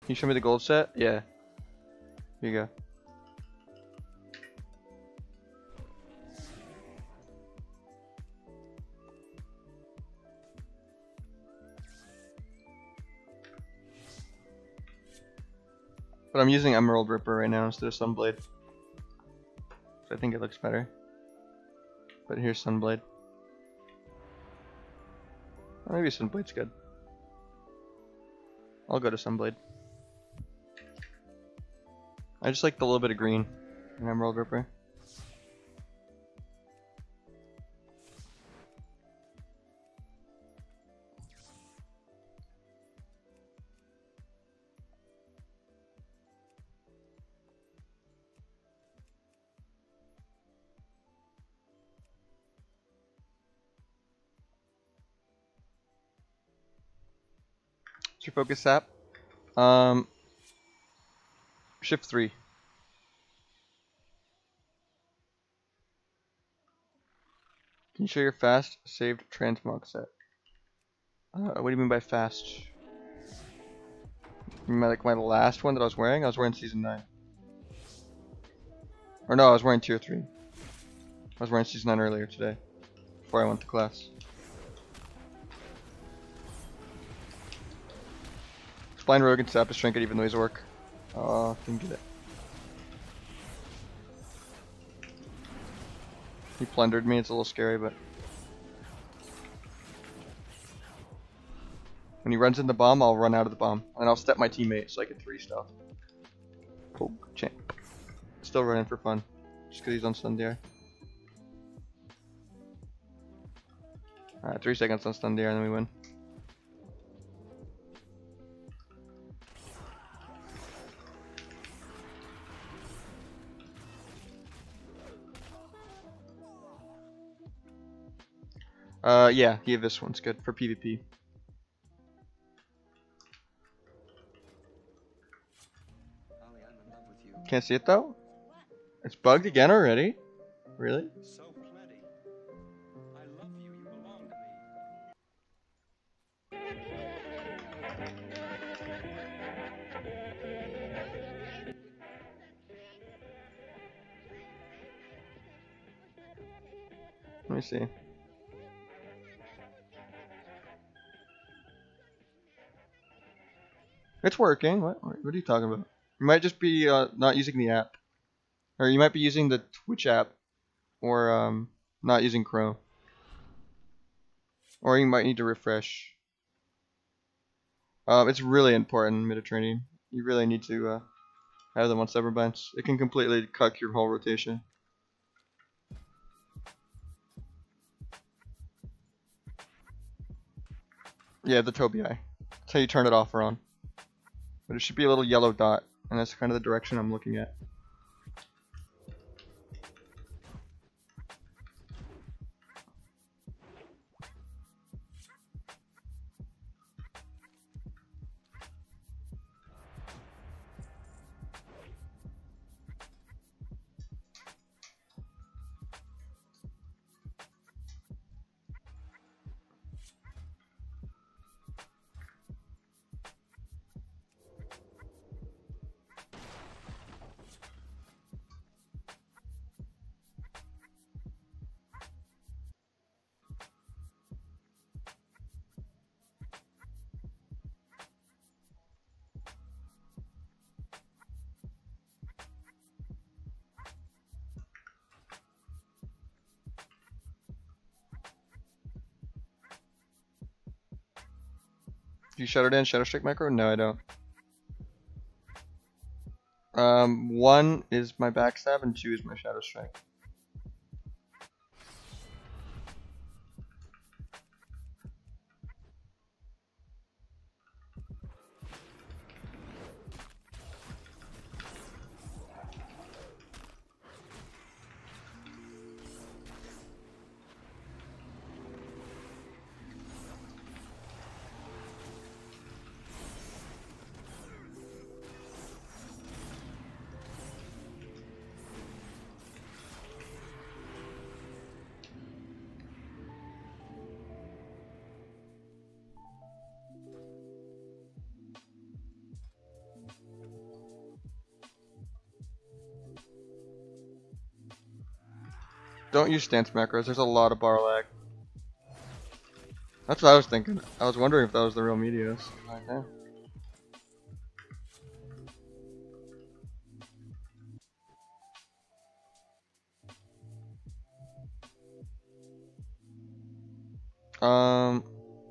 you show me the gold set? Yeah. Here you go. But I'm using Emerald Ripper right now instead of Sunblade. So I think it looks better. But here's Sunblade. Or maybe Sunblade's good. I'll go to Sunblade. I just like the little bit of green in Emerald Ripper. What's your focus app? Shift 3. Can you show your fast saved transmog set? What do you mean by fast? You mean like my last one that I was wearing? I was wearing Season 9. Or no, I was wearing Tier 3. I was wearing Season 9 earlier today, before I went to class. Blind Rogue and Sap is trinket even though he's orc. Oh, didn't get it. He plundered me, it's a little scary, but when he runs in the bomb, I'll run out of the bomb. And I'll step my teammate so I get 3 stuff. Oh, champ. Still running for fun. Just because he's on stun DR. Alright, 3 seconds on stun DR and then we win. Yeah, this one's good for PvP. Can't see it though? It's bugged again already? Really? So plenty. I love you, you belong to me. Let me see. It's working. What are you talking about? You might just be not using the app. Or you might be using the Twitch app. Or not using Chrome. Or you might need to refresh. It's really important mid training. You really need to have them on several bunch. It can completely cut your whole rotation. Yeah, the Tobii. That's how you turn it off or on. But it should be a little yellow dot, and that's kind of the direction I'm looking at. Do you Shadow Dance, Shadow Strike macro? No, I don't. 1 is my backstab and 2 is my Shadow Strike. Don't use stance macros. There's a lot of bar lag. That's what I was thinking. I was wondering if that was the real Meteos. Like, yeah.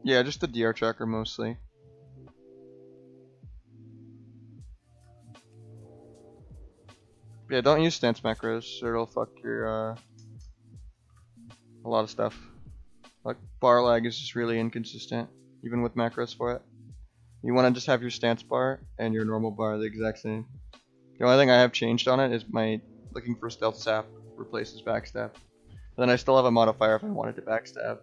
Yeah, just the DR tracker mostly. Yeah, don't use stance macros, or it'll fuck your a lot of stuff. Like bar lag is just really inconsistent, even with macros for it. You want to just have your stance bar and your normal bar the exact same. The only thing I have changed on it is my looking for stealth sap replaces backstab. But then I still have a modifier if I wanted to backstab.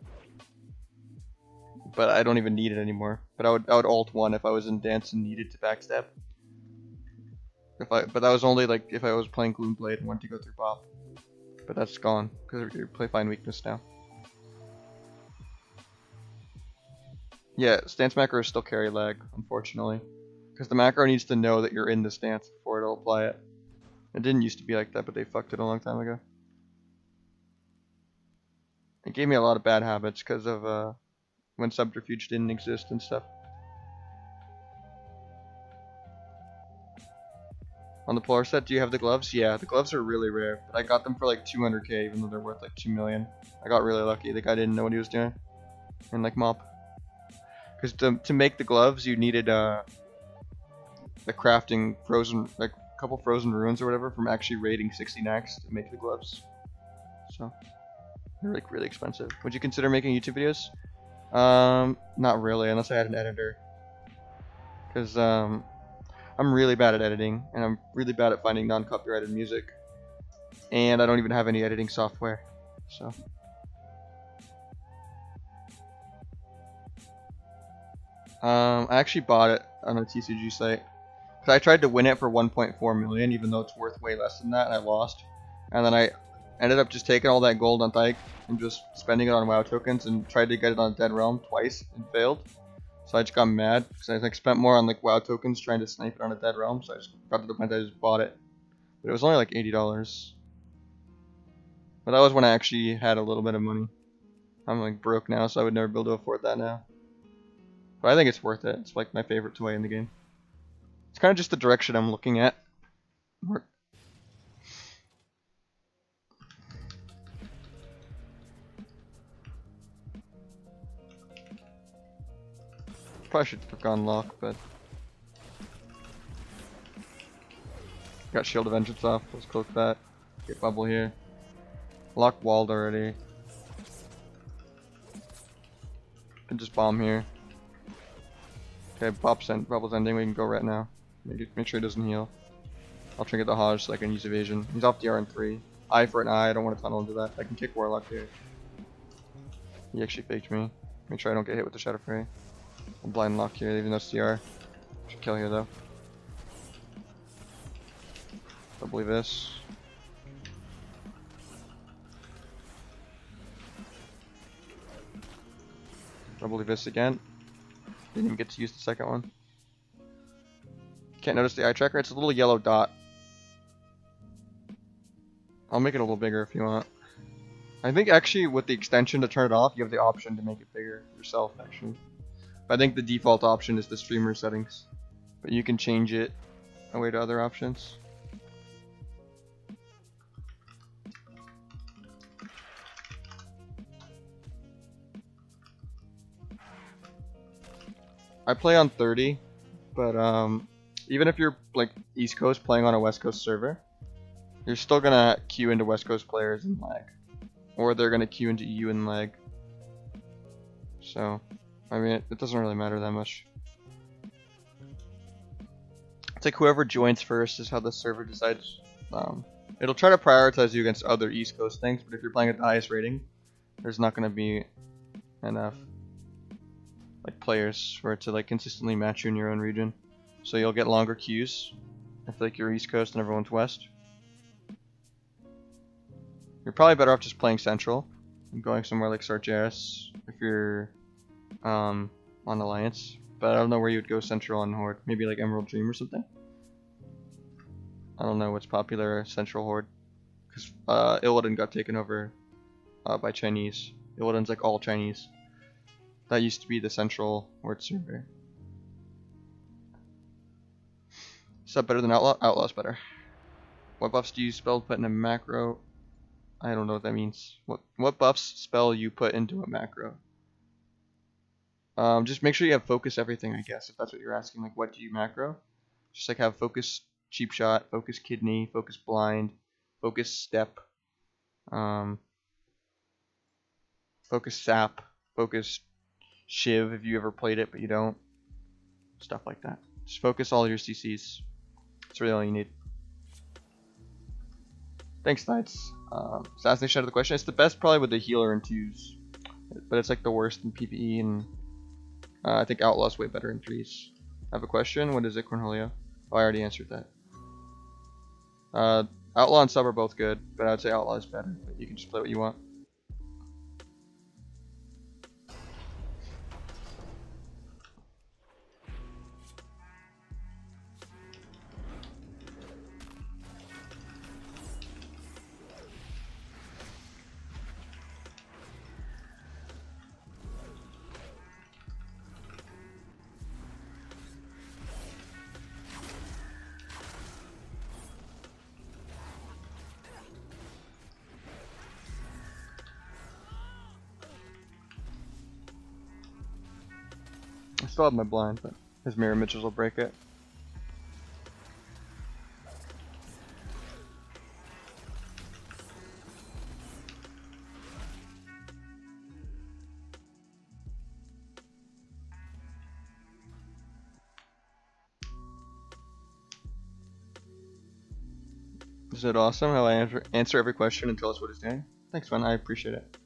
But I don't even need it anymore. But I would alt 1 if I was in dance and needed to backstab. But that was only like if I was playing Gloomblade and wanted to go through pop. But that's gone because you play find weakness now. Yeah, stance macros still carry lag, unfortunately. Because the macro needs to know that you're in the stance before it'll apply it. It didn't used to be like that, but they fucked it a long time ago. It gave me a lot of bad habits because of when subterfuge didn't exist and stuff. On the polar set, do you have the gloves? Yeah, the gloves are really rare, but I got them for like 200k even though they're worth like 2 million. I got really lucky. The guy didn't know what he was doing. And like mop. Because to make the gloves, you needed the crafting frozen, like a couple frozen runes or whatever from actually raiding 60 knacks to make the gloves. So they're like really expensive. Would you consider making YouTube videos? Not really, unless I had an editor. Because I'm really bad at editing, and I'm really bad at finding non-copyrighted music. And I don't even have any editing software. So. I actually bought it on a TCG site. Cause I tried to win it for 1.4 million, even though it's worth way less than that, and I lost. And then I ended up just taking all that gold on Tyke and just spending it on WoW tokens, and tried to get it on Dead Realm twice and failed. So I just got mad because I like spent more on like WoW tokens trying to snipe it on a Dead Realm. So I just got to the point that I just bought it, but it was only like $80. But that was when I actually had a little bit of money. I'm like broke now, so I would never be able to afford that now. But I think it's worth it. It's like my favorite toy in the game. It's kind of just the direction I'm looking at. Probably should have gone lock, but got Shield of Vengeance off. Let's cloak that. Get bubble here. Lock walled already. Can just bomb here. Okay, bubble's ending. We can go right now. Make sure he doesn't heal. I'll trinket the Hodge so I can use evasion. He's off DR in 3. Eye for an eye. I don't want to tunnel into that. I can kick Warlock here. He actually faked me. Make sure I don't get hit with the Shadow Fray. I'll blind lock here, even though it's CR. Should kill here though. Double this. Double this again. Didn't even get to use the second one. Can't notice the eye tracker. It's a little yellow dot. I'll make it a little bigger if you want. I think actually with the extension to turn it off, you have the option to make it bigger yourself actually. But I think the default option is the streamer settings. But you can change it away to other options. I play on 30, but even if you're like East Coast playing on a West Coast server, you're still gonna queue into West Coast players and lag, or they're gonna queue into you and lag. So, I mean, it doesn't really matter that much. It's like whoever joins first is how the server decides. It'll try to prioritize you against other East Coast things, but if you're playing at the highest rating, there's not gonna be enough like players for it to like consistently match you in your own region. So you'll get longer queues if like you're East Coast and everyone's West. You're probably better off just playing Central and going somewhere like Sargeras if you're on Alliance. But I don't know where you would go Central on Horde. Maybe like Emerald Dream or something. I don't know what's popular Central Horde because Illidan got taken over by Chinese. Illidan's like all Chinese. That used to be the central word server. Is that better than Outlaw? Outlaw's better. What buffs do you spell put in a macro? I don't know what that means. What buffs spell you put into a macro? Just make sure you have focus everything, I guess, if that's what you're asking. Like, what do you macro? Just like have focus cheap shot, focus kidney, focus blind, focus step, focus sap, focus shiv if you ever played it but you don't. Stuff like that. Just focus all your CCs. That's really all you need. Thanks, Knights. Assassination out of the question. It's the best probably with the healer and 2s. But it's like the worst in PvE, and I think Outlaw's way better in 3s. I have a question. What is it, Cornelio? Oh, I already answered that. Outlaw and Sub are both good, but I would say Outlaw is better. But you can just play what you want. I still have my blind, but his mirror images will break it. Is it awesome how I answer every question and tell us what it's doing? Thanks, man. I appreciate it.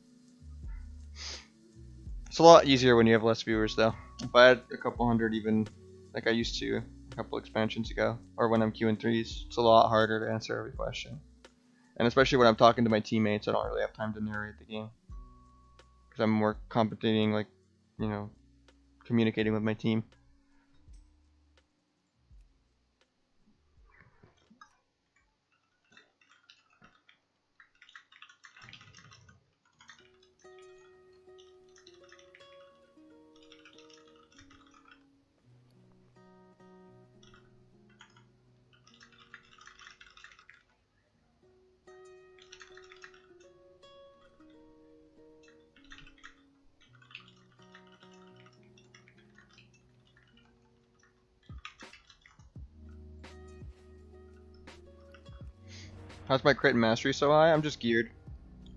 It's a lot easier when you have less viewers, though. If I had a couple hundred, even like I used to a couple expansions ago, or when I'm queuing 3s, it's a lot harder to answer every question. And especially when I'm talking to my teammates, I don't really have time to narrate the game. Because I'm more competing, like, you know, communicating with my team. How's my crit and mastery so high? I'm just geared.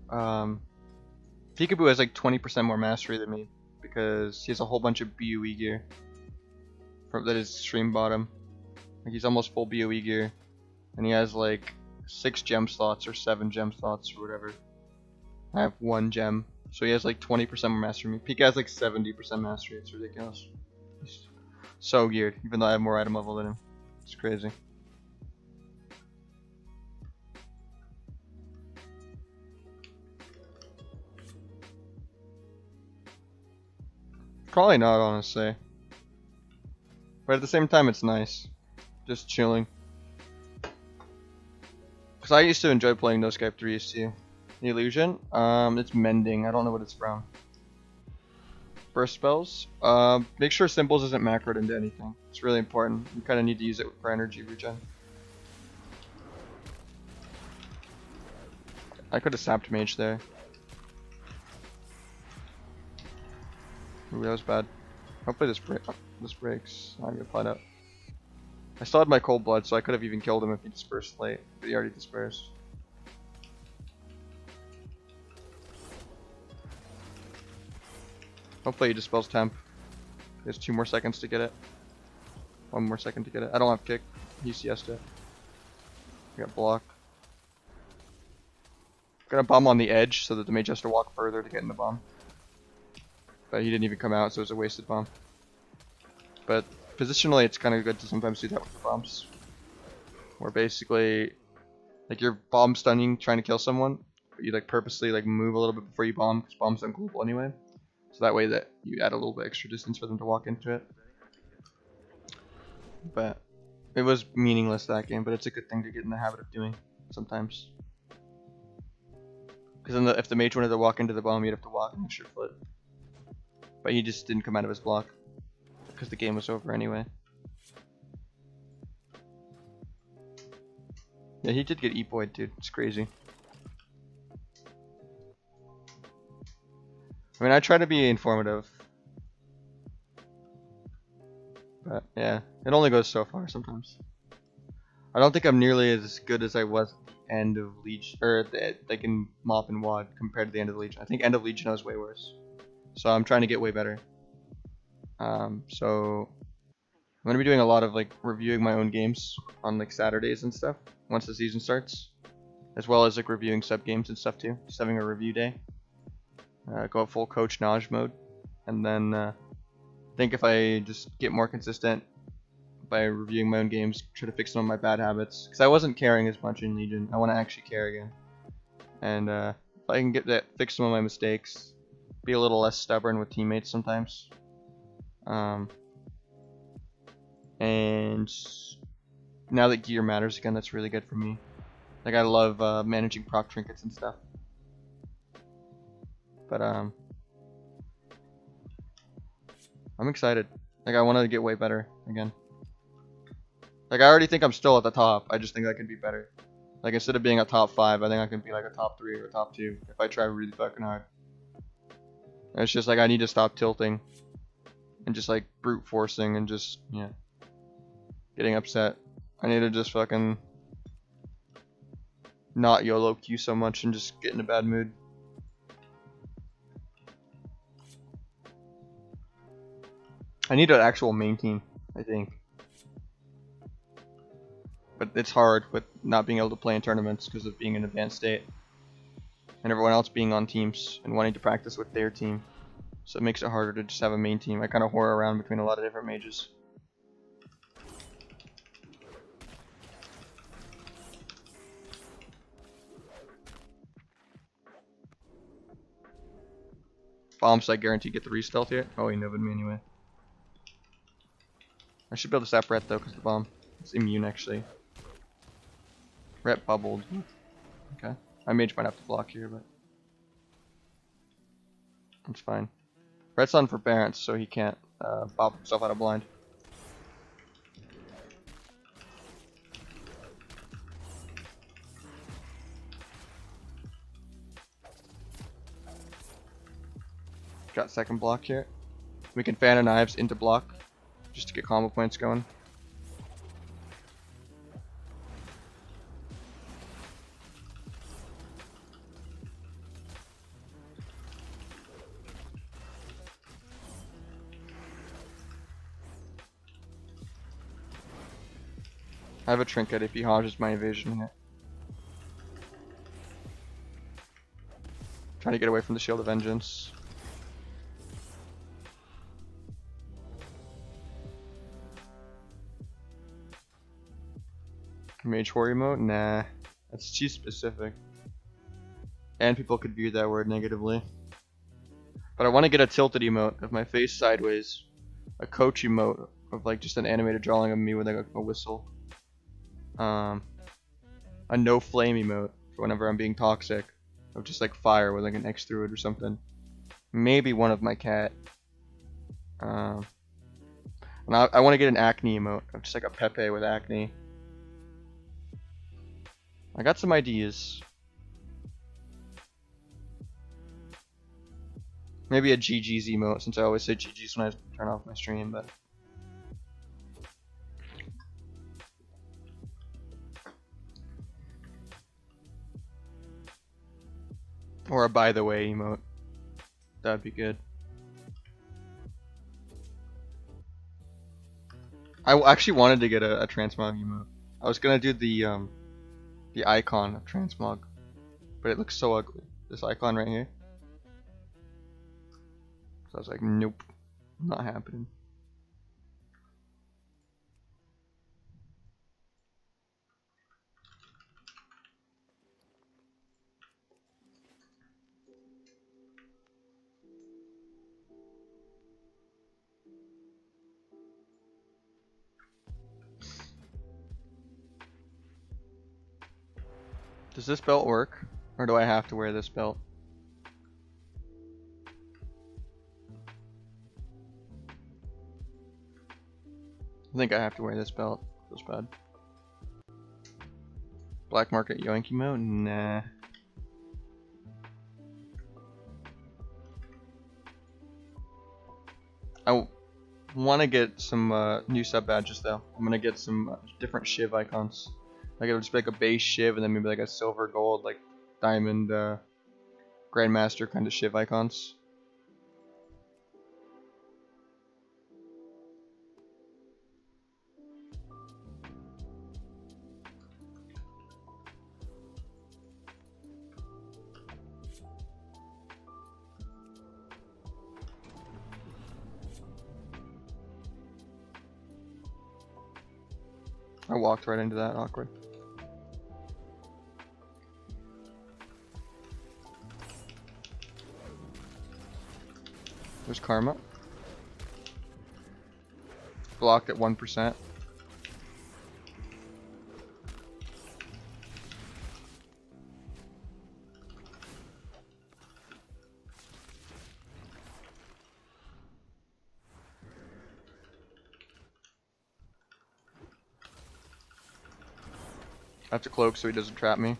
Peekaboo has like 20% more mastery than me because he has a whole bunch of BOE gear that is stream bottom. Like he's almost full BOE gear, and he has like 6 gem slots or 7 gem slots or whatever. I have 1 gem, so he has like 20% more mastery than me. Pika has like 70% mastery. It's ridiculous. He's so geared, even though I have more item level than him. It's crazy. Probably not, honestly. But at the same time, it's nice. Just chilling. Because I used to enjoy playing No Skype 3s too. The illusion? It's mending. I don't know what it's from. Burst spells? Make sure symbols isn't macroed into anything. It's really important. You kind of need to use it for energy regen. I could have sapped mage there. Ooh, that was bad. Hopefully this breaks. I'm gonna apply up. I still had my cold blood, so I could have even killed him if he dispersed late, but he already dispersed. Hopefully he dispels temp. He has 2 more seconds to get it. 1 more second to get it. I don't have kick. He CS'd it. I got block. Gonna bomb on the edge so that the mage has to walk further to get in the bomb. But he didn't even come out, so it was a wasted bomb. But positionally, it's kind of good to sometimes do that with the bombs. Where basically, like you're bomb stunning, trying to kill someone, but you like purposely like move a little bit before you bomb, because bombs don't global anyway. So that way that you add a little bit extra distance for them to walk into it. But it was meaningless that game, but it's a good thing to get in the habit of doing sometimes. Because then if the mage wanted to walk into the bomb, you'd have to walk an extra foot. But he just didn't come out of his block. Because the game was over anyway. Yeah, he did get epoed, dude. It's crazy. I mean, I try to be informative. But yeah, it only goes so far sometimes. I don't think I'm nearly as good as I was at the end of Legion, or like in Mop and Wad compared to the end of Legion. I think end of Legion I was way worse. So I'm trying to get way better. So I'm gonna be doing a lot of like reviewing my own games on like Saturdays and stuff once the season starts, as well as like reviewing sub games and stuff too. Just having a review day. Go full coach Naj mode, and then I think if I just get more consistent by reviewing my own games, try to fix some of my bad habits, because I wasn't caring as much in Legion. I want to actually care again, and if I can get that, fix some of my mistakes, be a little less stubborn with teammates sometimes, and now that gear matters again, that's really good for me. Like I love managing proc trinkets and stuff, but I'm excited. Like I want to get way better again. Like I already think I'm still at the top. I just think I can be better. Like instead of being a top 5, I think I can be like a top 3 or a top 2 if I try really fucking hard. And it's just like I need to stop tilting and just like brute forcing and just getting upset. I need to just fucking not YOLO Q so much and just get in a bad mood. I need an actual main team, I think. But it's hard with not being able to play in tournaments because of being in advanced state. And everyone else being on teams and wanting to practice with their team. So it makes it harder to just have a main team. I kind of whore around between a lot of different mages. Bomb site guarantee get the re-stealth here. Oh, he novid me anyway. I should be able to stop Ret though because the bomb is immune actually. Ret bubbled. Okay. My mage might have to block here, but it's fine. Ret's on forbearance, so he can't pop himself out of blind. Got second block here. We can fan a knives into block just to get combo points going. I have a trinket if he hodges my evasion here. Trying to get away from the Shield of Vengeance. Mage Hori emote? Nah. That's too specific. And people could view that word negatively. But I want to get a tilted emote of my face sideways. A coach emote of like just an animated drawing of me with like a whistle. A no flame emote for whenever I'm being toxic. Of just like fire with like an X through it or something. Maybe one of my cat. And I want to get an acne emote of just like a Pepe with acne. I got some ideas. Maybe a GG's emote since I always say GG's when I turn off my stream, but or a by the way emote. That'd be good. I actually wanted to get a transmog emote. I was gonna do the icon of transmog, but it looks so ugly. This icon right here. So I was like, nope, not happening. Does this belt work? Or do I have to wear this belt? I think I have to wear this belt. Feels bad. Black market yoink emote? Nah. I want to get some new sub badges though. I'm gonna get some different shiv icons. Like it'll just be like a base shiv and then maybe like a silver, gold, like diamond, grandmaster kind of shiv icons. I walked right into that, awkward. There's karma. Blocked at 1%. I have to cloak so he doesn't trap me.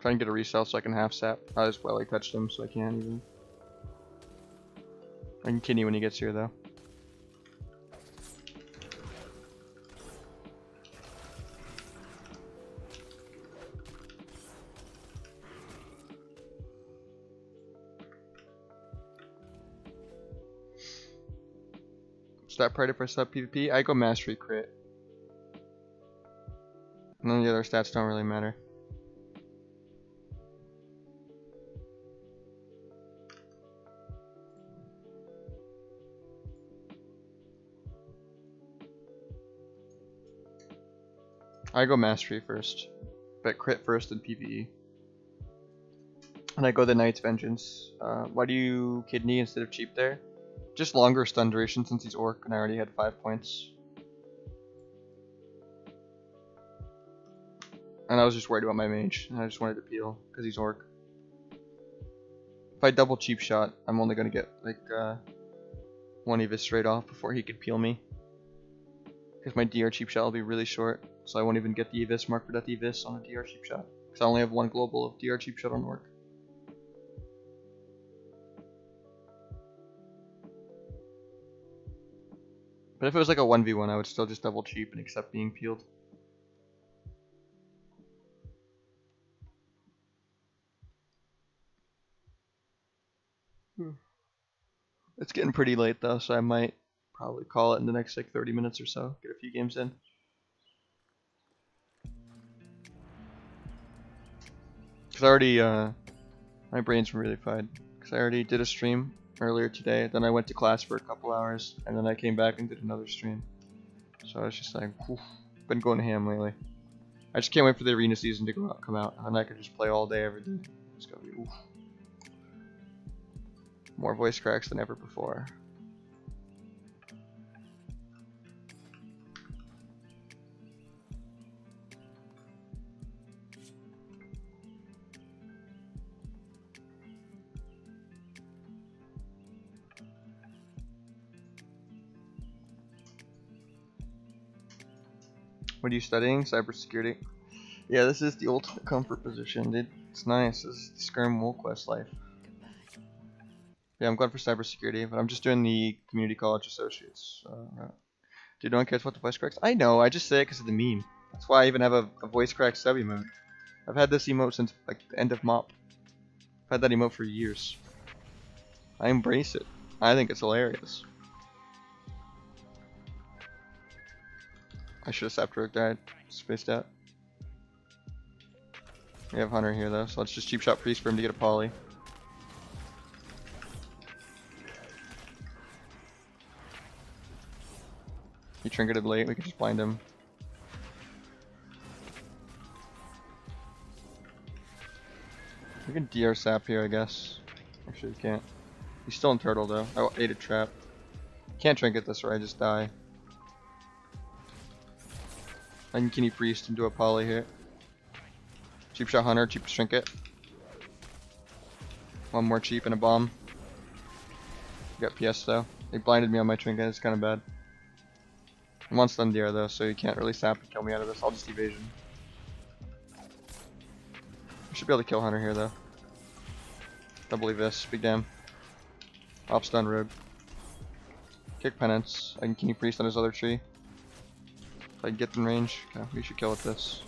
Try and get a resell so I can half sap. I just well I touched him so I can't even. I can kidney when he gets here though. Stat pride if I sub PvP. I go mastery crit. None of the other stats don't really matter. I go mastery first, but crit first in PvE. And I go the Knight's Vengeance. Why do you kidney instead of cheap there? Just longer stun duration since he's orc and I already had 5 points. And I was just worried about my mage, and I just wanted to peel because he's orc. If I double cheap shot, I'm only gonna get like one Evis straight off before he could peel me. Because my DR cheap shot will be really short, so I won't even get the Evis mark for that Evis on a DR cheap shot. Because I only have one global of DR cheap shot on orc. But if it was like a 1v1, I would still just double cheap and accept being peeled. It's getting pretty late though, so I might probably call it in the next like 30 minutes or so. Get a few games in. Cause I already, my brain's really fried. Cause I already did a stream earlier today, then I went to class for a couple hours, and then I came back and did another stream. So I was just like, whew, been going ham lately. I just can't wait for the arena season to come out, and then I can just play all day every day. It's gonna be oof. More voice cracks than ever before. What are you studying? Cybersecurity. Yeah, this is the ultimate comfort position, dude. It's nice. This is the Skirm Woolquest life. Yeah, I'm going for cybersecurity, but I'm just doing the community college associates. Dude, no one cares about the voice cracks? I know, I just say it because of the meme. That's why I even have a voice crack sub emote. I've had this emote since like the end of MOP. I've had that emote for years. I embrace it. I think it's hilarious. I should have Saptor died. Spaced out. We have Hunter here though, so let's just cheap shot Priest for him to get a poly. He trinketed late, we can just blind him. We can DR sap here, I guess. Actually, we can't. He's still in turtle though. I ate a trap. Can't trinket this or I just die. Uncanny Priest into a poly here. Cheap shot hunter, cheap trinket. One more cheap and a bomb. Got PS though. They blinded me on my trinket, it's kinda bad. I'm on stun DR though, so you can't really sap and kill me out of this. I'll just evasion. I should be able to kill hunter here though. Double evis, big damn. Off stun rogue. Kick penance. I can Key Priest on his other tree. If I can get in range. Okay, we should kill with this.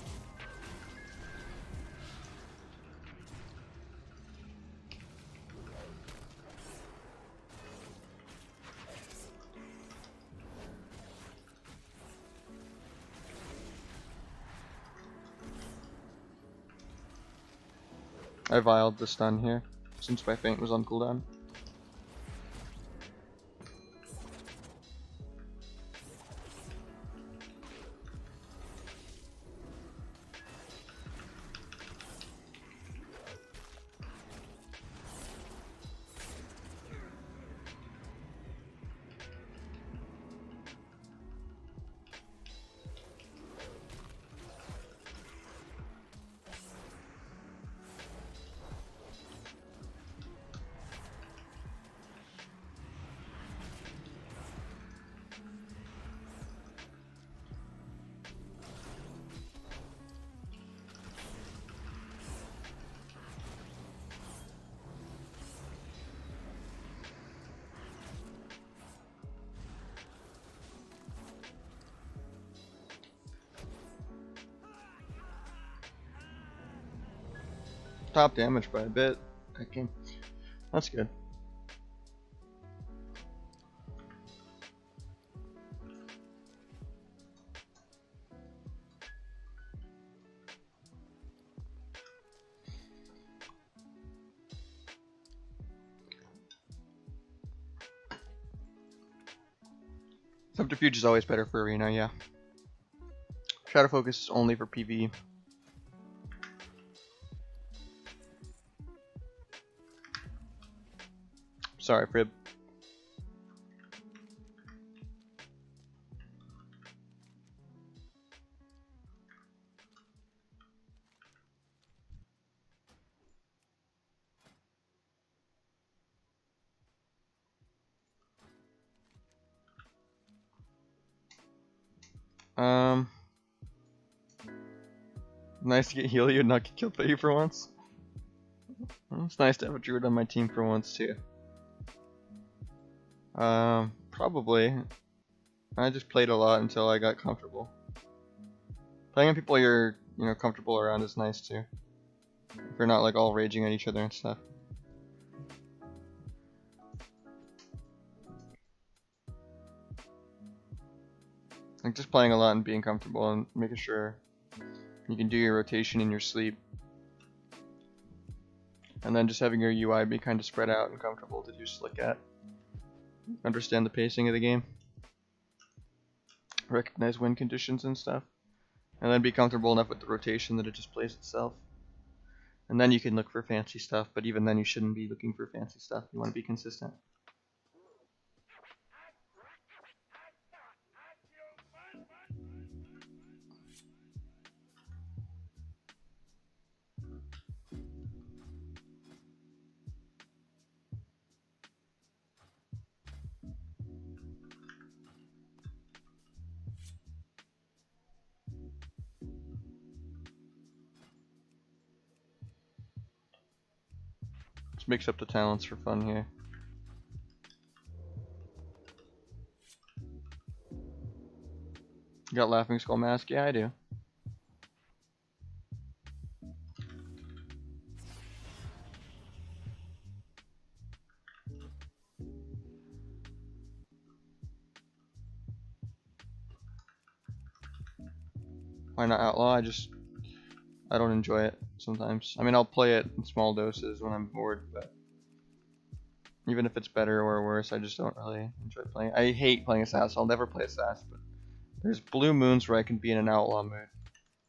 I vialed the stun here, since my feint was on cooldown. Top damage by a bit. Okay. That's good. Subterfuge is always better for arena, yeah. Shadow focus is only for PvE. Sorry, Frib. Nice to get heal you and not get killed by you for once. Well, it's nice to have a druid on my team for once too. Probably. I just played a lot until I got comfortable. Playing on people you're, comfortable around is nice too. If you're not like all raging at each other and stuff. Like just playing a lot and being comfortable and making sure you can do your rotation in your sleep. And then just having your UI be kind of spread out and comfortable to just look at. Understand the pacing of the game. Recognize win conditions and stuff. And then be comfortable enough with the rotation that it just plays itself. And then you can look for fancy stuff, but even then you shouldn't be looking for fancy stuff. You want to be consistent. Mix up the talents for fun here. You got Laughing Skull Mask? Yeah, I do. Why not Outlaw? I don't enjoy it sometimes. I mean, I'll play it in small doses when I'm bored, but even if it's better or worse, I just don't really enjoy playing. I hate playing Assassin. I'll never play Assassin, but there's blue moons where I can be in an Outlaw mood,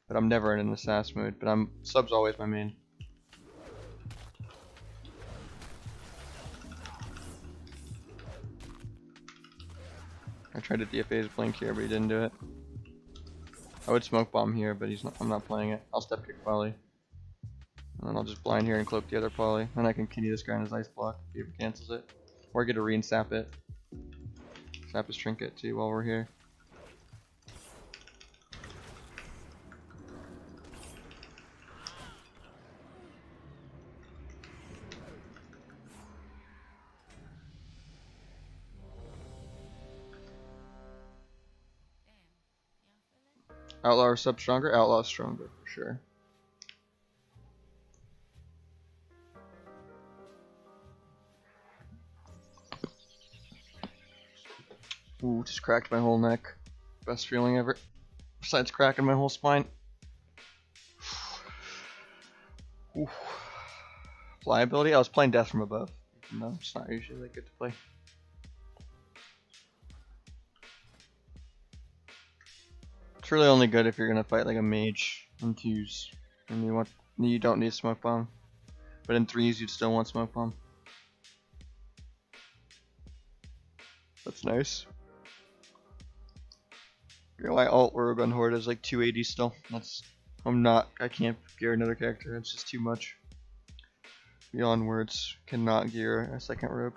but I'm never in an Assassin mood. But sub's always my main. I tried to DFA his blink here, but he didn't do it. I would smoke bomb here, but I'm not playing it. I'll step kick poly. And then I'll just blind here and cloak the other poly. Then I can kidney this guy on his ice block if he ever cancels it. Or get a re and sap it. Sap his trinket too while we're here. Outlaw or sub stronger? Outlaw stronger for sure. Ooh, just cracked my whole neck. Best feeling ever. Besides cracking my whole spine. Ooh. Fly ability? I was playing Death from Above. No, it's not usually that good to play. It's really only good if you're gonna fight like a mage in 2s and you don't need smoke bomb. But in 3s you'd still want smoke bomb. That's nice. My alt Orogun Horde is like 280 still. I can't gear another character, it's just too much. Beyond words, cannot gear a second rogue.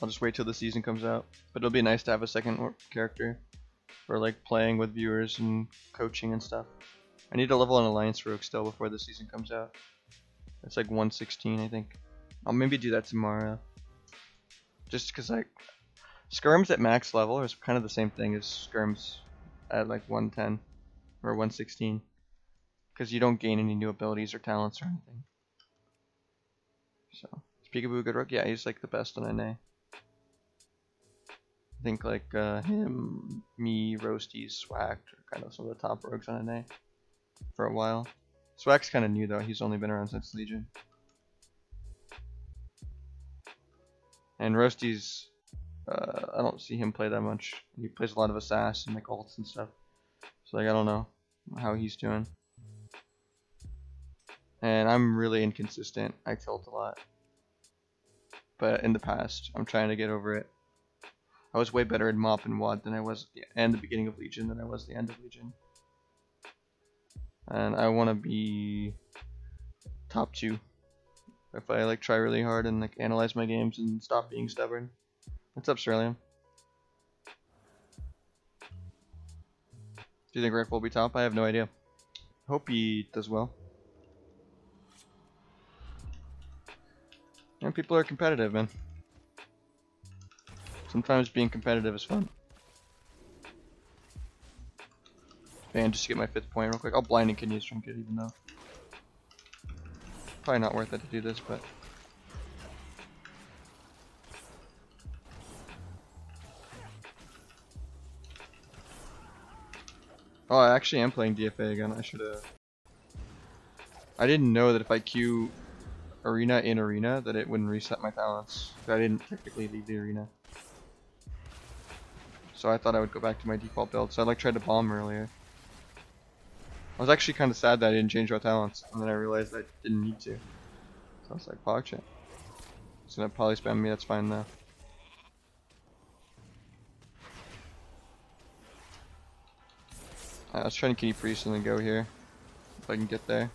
I'll just wait till the season comes out. But it'll be nice to have a second character for like playing with viewers and coaching and stuff. I need to level an Alliance Rogue still before the season comes out. It's like 116 I think. I'll maybe do that tomorrow. Just because like skirms at max level is kind of the same thing as skirms at like 110 or 116. Because you don't gain any new abilities or talents or anything. So, is Peekaboo a good rogue? Yeah, he's like the best on NA. I think like him, me, Roasty, Swag are kind of some of the top rogues on NA for a while. Swag's kind of new though, he's only been around since Legion. And Roasty's, I don't see him play that much. He plays a lot of Assass and like ults and stuff. So like I don't know how he's doing. And I'm really inconsistent, I tilt a lot. But in the past, I'm trying to get over it. I was way better at Mop and WAD than I was at the beginning of Legion than I was at the end of Legion. And I want to be top 2. If I like try really hard and like analyze my games and stop being stubborn. What's up, Sterlium? Do you think Rick will be top? I have no idea. Hope he does well. And people are competitive, man. Sometimes being competitive is fun. Man, just to get my 5th point real quick. I'll blind and kidney his trinket even though. Probably not worth it to do this, but. Oh, I actually am playing DFA again. I should've. I didn't know that if I queue arena in arena that it wouldn't reset my talents. I didn't technically leave the arena. So I thought I would go back to my default build. So I like tried to bomb earlier. I was actually kind of sad that I didn't change my talents, and then I realized I didn't need to. So I was like, pog shit. It's gonna poly spam me, that's fine though. I was trying to kidney priest and then go here. If I can get there.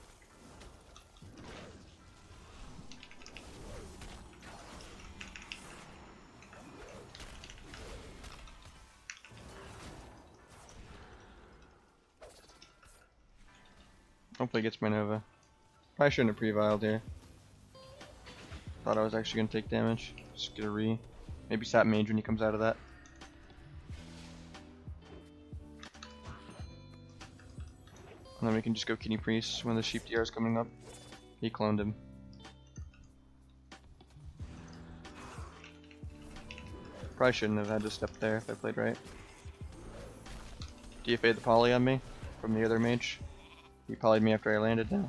Hopefully it gets my Nova. Probably shouldn't have pre-viled here. Thought I was actually going to take damage. Just get a re. Maybe sap mage when he comes out of that. And then we can just go kidney priest when the sheep DR is coming up. He cloned him. Probably shouldn't have had to step there if I played right. DFA the poly on me from the other mage. He poly'd me after I landed now.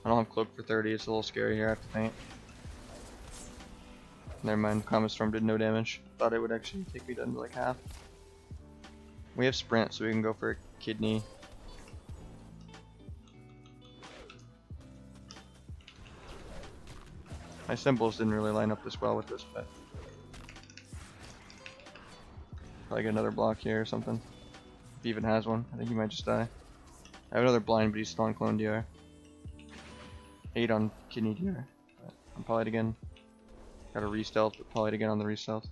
I don't have cloak for 30, it's a little scary here, I have to faint. Never mind, Comet Storm did no damage. Thought it would actually take me down to like half. We have sprint, so we can go for a kidney. My symbols didn't really line up this well with this, but Probably get another block here or something. If he even has one. I think he might just die. I have another blind, but he's still on clone DR. 8 on kidney DR. But I'm polyed again. Got a re-stealth, but polyed again on the re-stealth.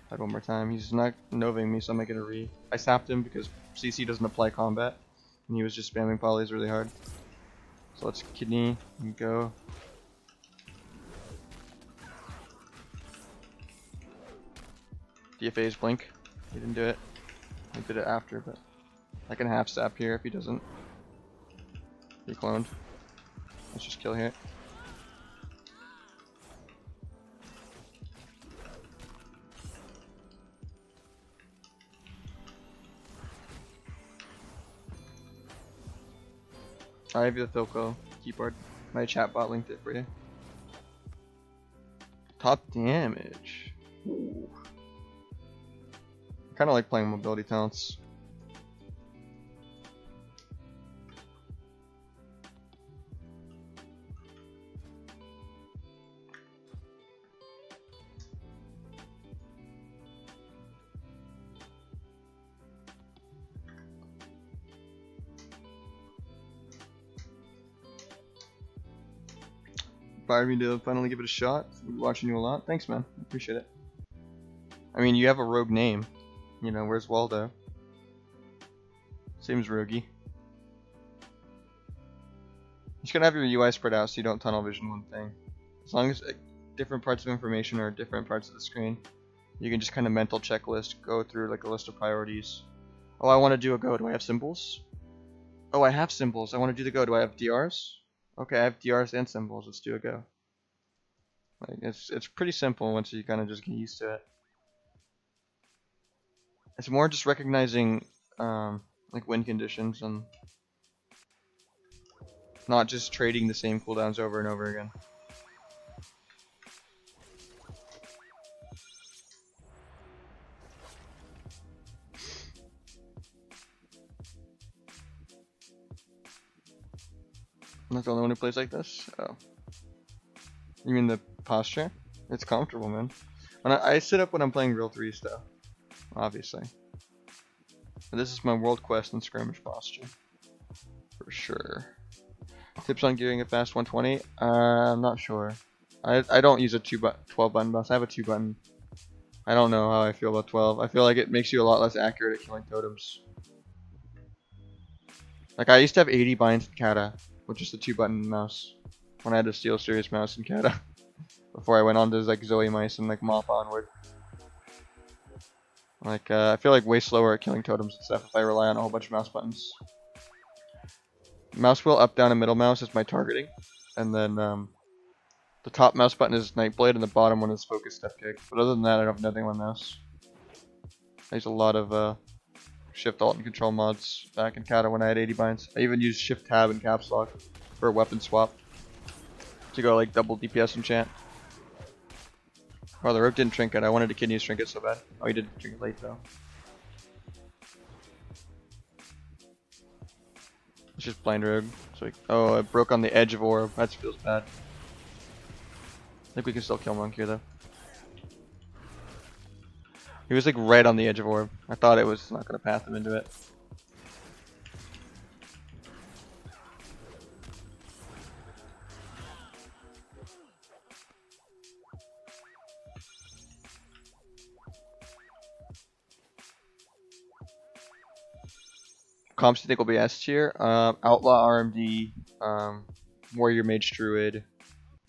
Polyed one more time. He's not noving me, so I'm making a re. I sapped him because CC doesn't apply combat. And he was just spamming polys really hard. So let's kidney and go. DFA's blink. He didn't do it. I did it after, but I can half sap here if he doesn't. He cloned. Let's just kill here. I have the Thilko keyboard. My chat bot linked it for you. Top damage. Ooh. I kind of like playing mobility talents. Inspired me to finally give it a shot. Been watching you a lot. Thanks, man. I appreciate it. I mean, you have a rogue name. You know, where's Waldo? Seems roguey. You just gotta have your UI spread out so you don't tunnel vision one thing. As long as different parts of information are different parts of the screen, you can just kind of mental checklist, go through like a list of priorities. Oh, I want to do a go. Do I have symbols? Oh, I have symbols. I want to do the go. Do I have DRs? Okay, I have DRs and symbols. Let's do a go. Like it's pretty simple once you kind of just get used to it. It's more just recognizing like win conditions and not just trading the same cooldowns over and over again. I'm not the only one who plays like this. Oh. You mean the posture? It's comfortable, man. When I sit up when I'm playing real 3 stuff, obviously. But this is my world quest and skirmish posture. For sure. Tips on gearing a fast 120? I'm not sure. I don't use a 12 button mouse. I have a 2 button. I don't know how I feel about 12. I feel like it makes you a lot less accurate at killing totems. Like I used to have 80 binds in Kata with just a 2 button mouse when I had a Steel Series mouse in Kata. Before I went on to like Zoe mice and like Mop onward. Like I feel like way slower at killing totems and stuff if I rely on a whole bunch of mouse buttons. Mouse wheel up, down, and middle mouse is my targeting, and then the top mouse button is Nightblade and the bottom one is Focus Step Kick. But other than that, I don't have nothing on mouse. I use a lot of Shift Alt and Control mods back in Kata when I had 80 binds. I even used Shift Tab and Caps Lock for a weapon swap to go like double DPS enchant. Oh, the rogue didn't trinket. I wanted to kidney his trinket so bad. Oh, he did trinket late though. It's just blind rogue. So oh, I broke on the edge of orb. That feels bad. I think we can still kill Monk here though. He was like right on the edge of orb. I thought it was not gonna path him into it. Comps you think will be S tier? Outlaw RMD, Warrior Mage Druid,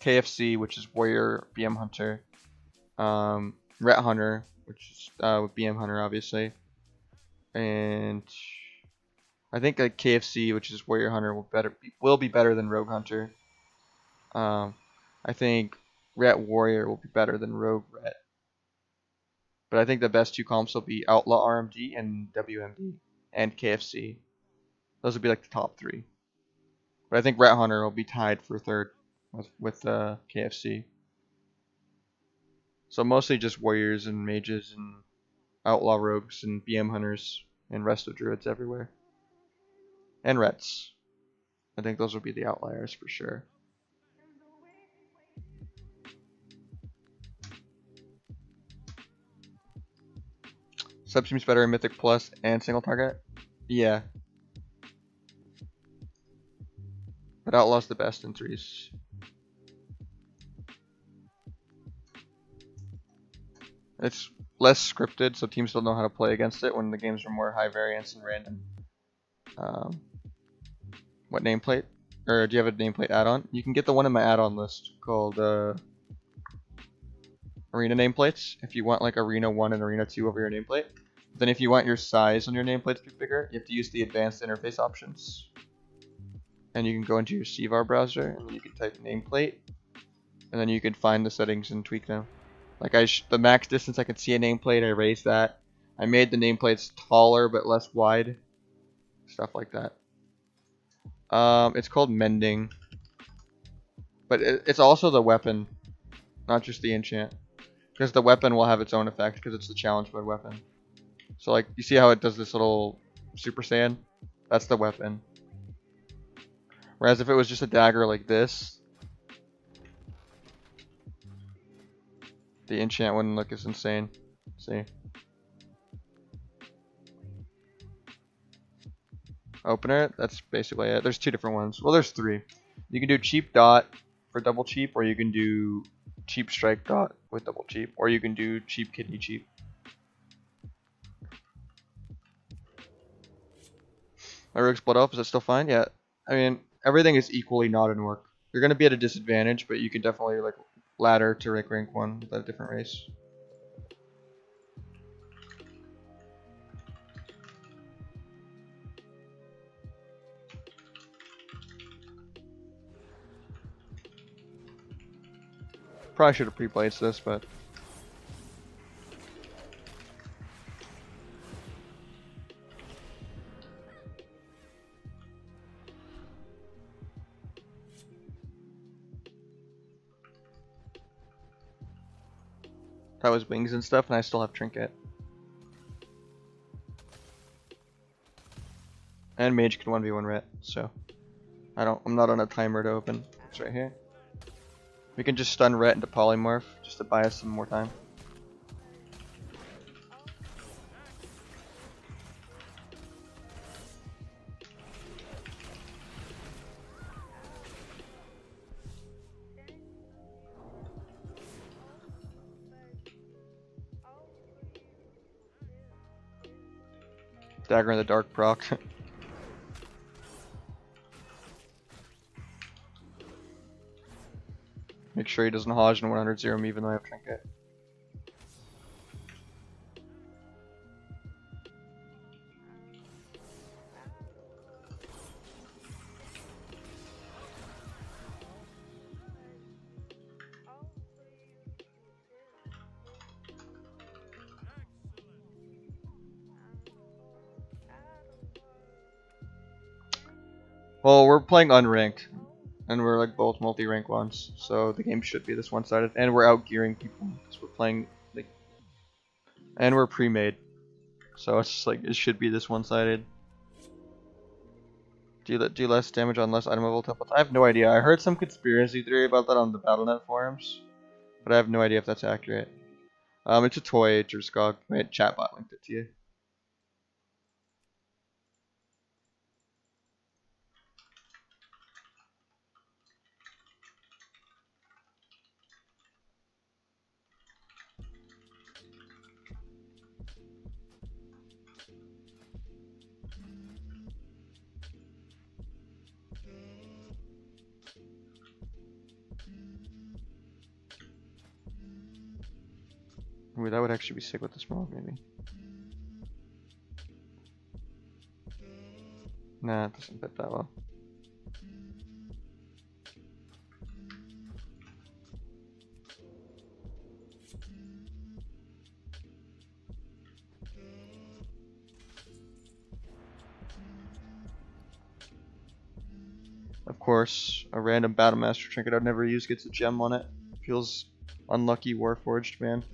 KFC, which is Warrior BM Hunter, Ret Hunter, which is with BM Hunter obviously, and I think like KFC, which is Warrior Hunter, will be better than Rogue Hunter. I think Ret Warrior will be better than Rogue Ret, but I think the best 2 comps will be Outlaw RMD and WMD and KFC. Those would be like the top 3. But I think Rat Hunter will be tied for 3rd with KFC. So mostly just warriors and mages and outlaw rogues and BM hunters and rest of druids everywhere. And rets. I think those would be the outliers for sure. Sub seems better in Mythic Plus and single target. Yeah. But Outlaw's the best in 3s. It's less scripted, so teams don't know how to play against it when the games are more high variance and random. What nameplate? Or do you have a nameplate add-on? You can get the one in my add-on list called Arena nameplates. If you want like Arena 1 and Arena 2 over your nameplate. Then if you want your size on your nameplate to be bigger, you have to use the advanced interface options. And you can go into your CVAR browser and you can type nameplate. And then you can find the settings and tweak them. Like the max distance I can see a nameplate, I raised that. I made the nameplates taller but less wide. Stuff like that. It's called mending. But it's also the weapon, not just the enchant. Because the weapon will have its own effect because it's the challenge mode weapon. So like, you see how it does this little Super Saiyan? That's the weapon. Whereas if it was just a dagger like this, the enchant wouldn't look as insane. See? Opener, that's basically it. There's two different ones. Well, there's three. You can do cheap dot for double cheap, or you can do cheap strike dot with double cheap, or you can do cheap kidney cheap. My Rogue's Blood Elf, is it still fine? Yeah. I mean, everything is equally not in work. You're going to be at a disadvantage, but you can definitely like ladder to rank 1 with a different race. Probably should have pre-placed this, but that was wings and stuff, and I still have trinket. And mage can 1v1 ret, so I'm not on a timer to open. It's right here. We can just stun ret into polymorph just to buy us some more time. Dagger in the dark proc. Make sure he doesn't Hodge and 100 0 me even though I have trinket. Well, we're playing unranked, and we're like both multi-rank ones, so the game should be this one-sided, and we're out gearing people, because we're playing, like, and we're pre-made, so it's just like, it should be this one-sided. Do less damage on less item level templates? I have no idea. I heard some conspiracy theory about that on the Battle.net forums, but I have no idea if that's accurate. It's a toy, Jerskog. My chatbot linked it to you. Ooh, that would actually be sick with the smoke, maybe. Nah, it doesn't fit that well. Of course, a random Battlemaster trinket I've never used gets a gem on it. Feels unlucky, Warforged, man.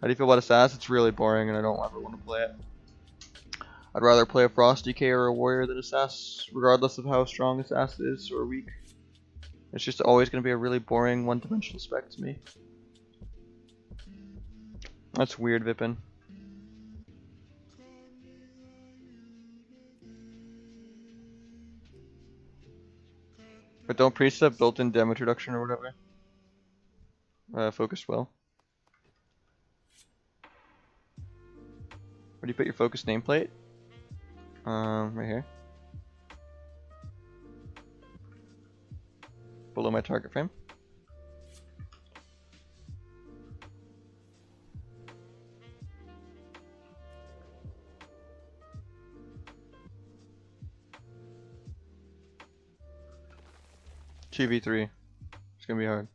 How do you feel about Assassin? It's really boring and I don't ever want to play it. I'd rather play a Frost DK or a Warrior than Assassin, regardless of how strong Assassin is or weak. It's just always going to be a really boring one-dimensional spec to me. That's weird, Vipin. But don't priests have built-in damage reduction or whatever? Focus well. Where do you put your focus nameplate? Right here. Below my target frame. Two v 3. It's gonna be hard.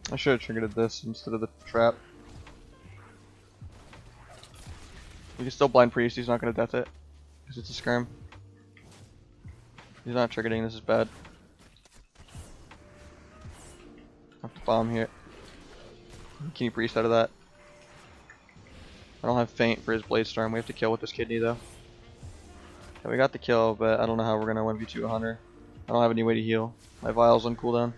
I should have triggered this instead of the trap. We can still blind priest, he's not gonna death it. Because it's a skirm. He's not triggering, this is bad. I have to bomb here. Can you priest out of that? I don't have feint for his blade storm, we have to kill with this kidney though. Yeah, we got the kill, but I don't know how we're gonna 1v2 a hunter. I don't have any way to heal. My vial's on cooldown.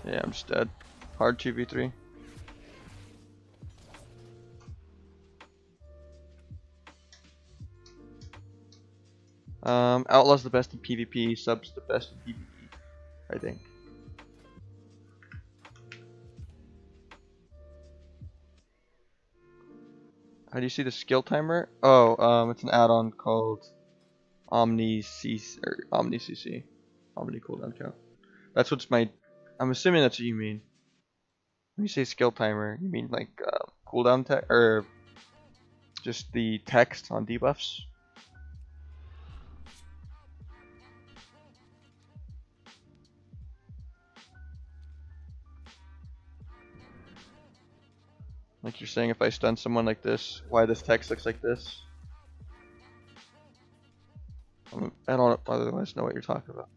Yeah, I'm just dead. Hard 2v3. Outlaw's the best in PvP, Sub's the best in PvE, I think. How do you see the skill timer? Oh, it's an add-on called Omni CC or Omni CC. Omni cooldown count. That's what's my. I'm assuming that's what you mean. When you say skill timer, you mean like cooldown text or just the text on debuffs? Like you're saying if I stun someone like this, why this text looks like this? I don't otherwise know what you're talking about.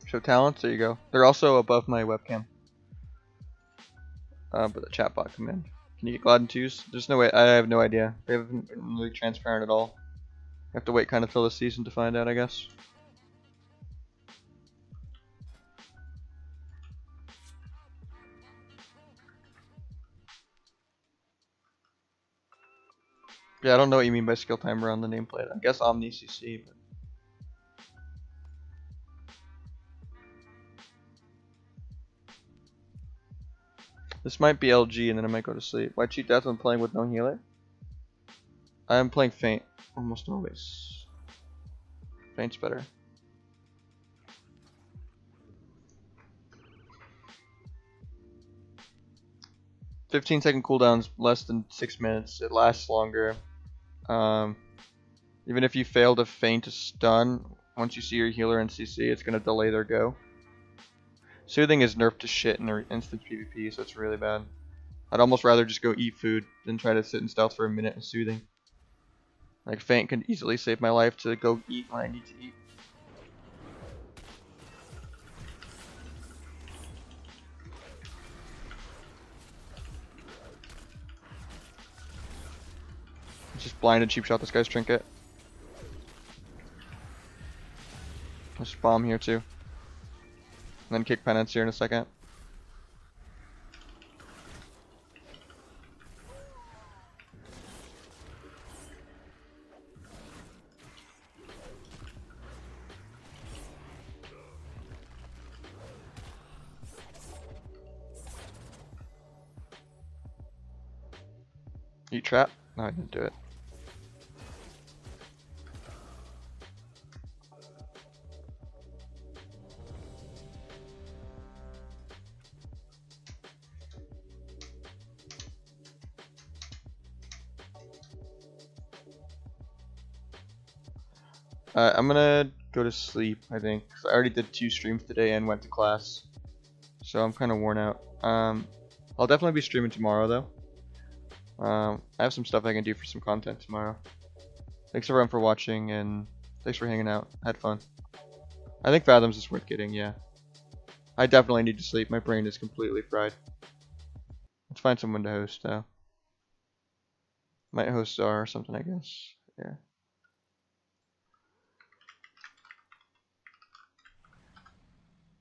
Show talents, there you go. They're also above my webcam. But the chatbot command. Can you get Gladden 2s? There's no way, I have no idea. They haven't been really transparent at all. I have to wait kind of till the season to find out, I guess. Yeah, I don't know what you mean by skill timer on the nameplate. I guess Omni CC, but this might be LG and then I might go to sleep. Why cheat death when playing with no healer? I am playing feint almost always. Feint's better. "15-second cooldowns, less than 6 minutes. It lasts longer. Even if you fail to feint a stun, once you see your healer in CC, it's gonna delay their go. Soothing is nerfed to shit in instant PvP, so it's really bad. I'd almost rather just go eat food than try to sit in stealth for a minute and soothing. Like feint can easily save my life to go eat when I need to eat. Just blind and cheap shot this guy's trinket. Let's bomb here too. And then kick penance here in a second. Eat trap? No, I didn't do it. I'm gonna go to sleep, I think. 'Cause I already did 2 streams today and went to class. So I'm kind of worn out. I'll definitely be streaming tomorrow though. I have some stuff I can do for some content tomorrow. Thanks everyone for watching and thanks for hanging out. I had fun. I think Fathoms is worth getting, yeah. I definitely need to sleep. My brain is completely fried. Let's find someone to host though. Might host Czar or something, I guess. Yeah.